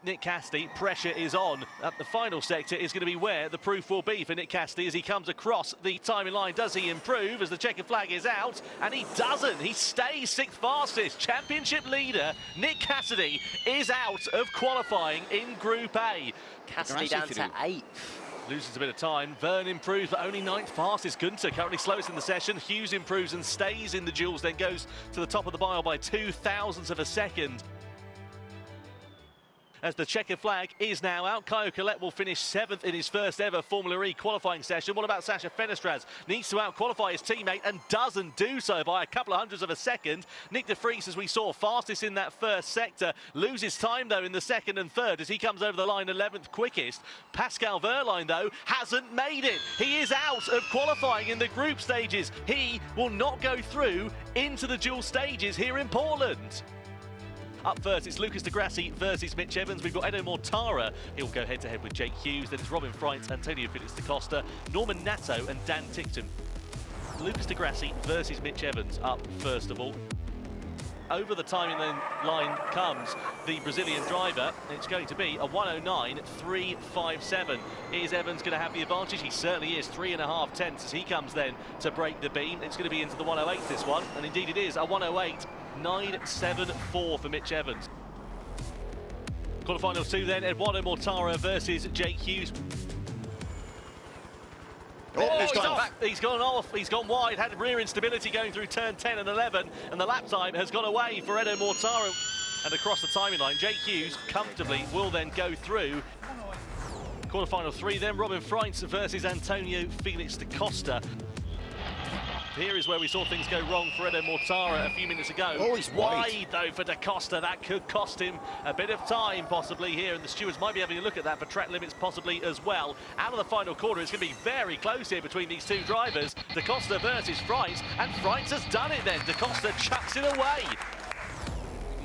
Nick Cassidy. Pressure is on. At the final sector is going to be where the proof will be for Nick Cassidy as he comes across the timing line. Does he improve as the checkered flag is out? And he doesn't. He stays sixth fastest. Championship leader Nick Cassidy is out of qualifying in Group A. Cassidy down to 8th. Loses a bit of time. Verne improves, but only 9th fastest. Gunter currently slowest in the session. Hughes improves and stays in the duels, then goes to the top of the mile by 0.02 of a second. As the checkered flag is now out, Caio Collet will finish 7th in his first ever Formula E qualifying session. What about Sasha Fenestraz? Needs to out-qualify his teammate and doesn't do so by a couple of hundredths of a second. Nick de Vries, as we saw, fastest in that first sector. Loses time, though, in the second and third as he comes over the line 11th quickest. Pascal Wehrlein, though, hasn't made it. He is out of qualifying in the group stages. He will not go through into the dual stages here in Portland. Up first, it's Lucas de Grassi versus Mitch Evans. We've got Edo Mortara. He'll go head-to-head with Jake Hughes. Then it's Robin Freitz, Antonio Felix da Costa, Norman Nato and Dan Tickton. Lucas de Grassi versus Mitch Evans up first of all. Over the timing line comes the Brazilian driver. It's going to be a 109.357. Is Evans going to have the advantage? He certainly is. 3.5 tenths as he comes then to break the beam. It's going to be into the 108 this one, and indeed it is a 108.974 for Mitch Evans. Quarterfinals 2 then, Eduardo Mortara versus Jake Hughes. He's gone off, he's gone wide, had rear instability going through turn 10 and 11, and the lap time has gone away for Edo Mortara. And across the timing line, Jake Hughes comfortably will then go through. Quarterfinal 3 then, Robin Freitz versus Antonio Felix da Costa. Here is where we saw things go wrong for Edo Mortara a few minutes ago. Oh, he's wide though for da Costa. That could cost him a bit of time possibly here, and the stewards might be having a look at that for track limits possibly as well. Out of the final quarter, it's going to be very close here between these two drivers. Da Costa versus Freitz, and Freitz has done it then. Da Costa chucks it away.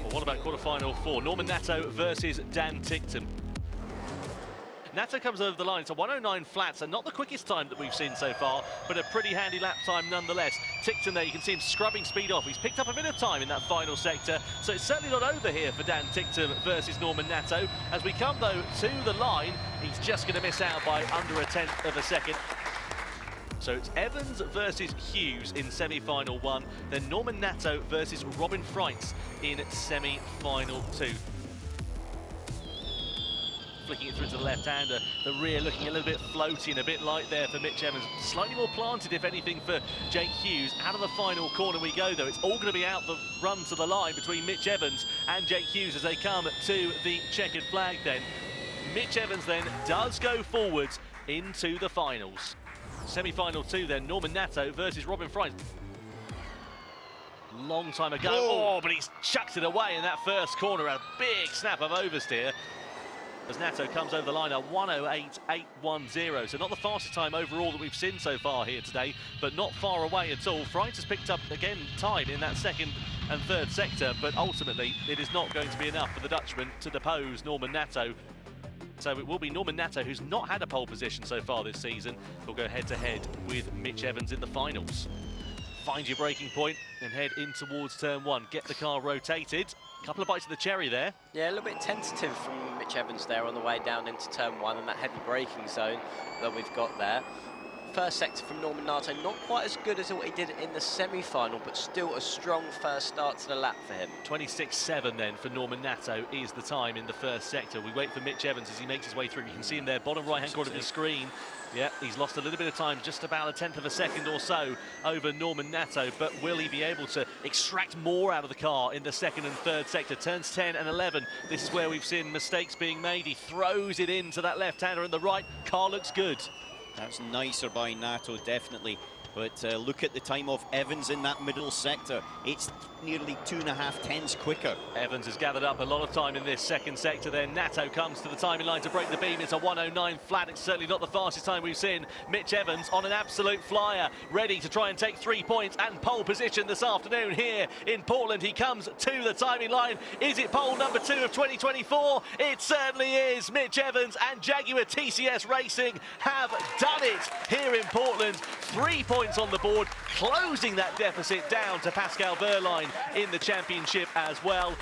Well, what about quarterfinal 4? Norman Nato versus Dan Tickton. Nato comes over the line. It's a 109 flat, so not the quickest time that we've seen so far, but a pretty handy lap time nonetheless. Tickton there, you can see him scrubbing speed off. He's picked up a bit of time in that final sector, so it's certainly not over here for Dan Tickton versus Norman Nato. As we come, though, to the line, he's just going to miss out by under 1/10 of a second. So it's Evans versus Hughes in semi-final 1, then Norman Nato versus Robin Freitz in semi-final 2. Flicking it through to the left-hander, the rear looking a little bit floaty and a bit light there for Mitch Evans. Slightly more planted, if anything, for Jake Hughes. Out of the final corner we go, though. It's all going to be out the run to the line between Mitch Evans and Jake Hughes as they come to the checkered flag then. Mitch Evans then does go forwards into the finals. Semi-final 2 then, Norman Nato versus Robin Freitz. Long time ago, but he's chucked it away in that first corner. A big snap of oversteer. As Nato comes over the line at 108.810, so not the fastest time overall that we've seen so far here today, but not far away at all. Freitz has picked up, again, time in that second and third sector, but ultimately it is not going to be enough for the Dutchman to depose Norman Nato. So it will be Norman Nato, who's not had a pole position so far this season, who'll go head-to-head with Mitch Evans in the finals. Find your braking point and head in towards turn 1. Get the car rotated. Couple of bites of the cherry there. Yeah, a little bit tentative from Mitch Evans there on the way down into turn 1 and that heavy braking zone that we've got there. First sector from Norman Nato, not quite as good as what he did in the semi-final, but still a strong first start to the lap for him. 26.7 then for Norman Nato is the time in the first sector. We wait for Mitch Evans as he makes his way through. You can see him there, bottom right-hand corner of the screen. Yeah, he's lost a little bit of time, just about 1/10 of a second or so over Norman Nato, but will he be able to extract more out of the car in the second and third sector? Turns 10 and 11, this is where we've seen mistakes being made. He throws it into that left-hander and the right car looks good. That's nicer by Nato, definitely. But look at the time of Evans in that middle sector. It's nearly 2.5 tenths quicker. Evans has gathered up a lot of time in this second sector then. Nato comes to the timing line to break the beam. It's a 109 flat. It's certainly not the fastest time we've seen. Mitch Evans on an absolute flyer, ready to try and take 3 points and pole position this afternoon here in Portland. He comes to the timing line. Is it pole number 2 of 2024? It certainly is. Mitch Evans and Jaguar TCS Racing have done it here in Portland. 3 points on the board, closing that deficit down to Pascal Wehrlein in the championship as well.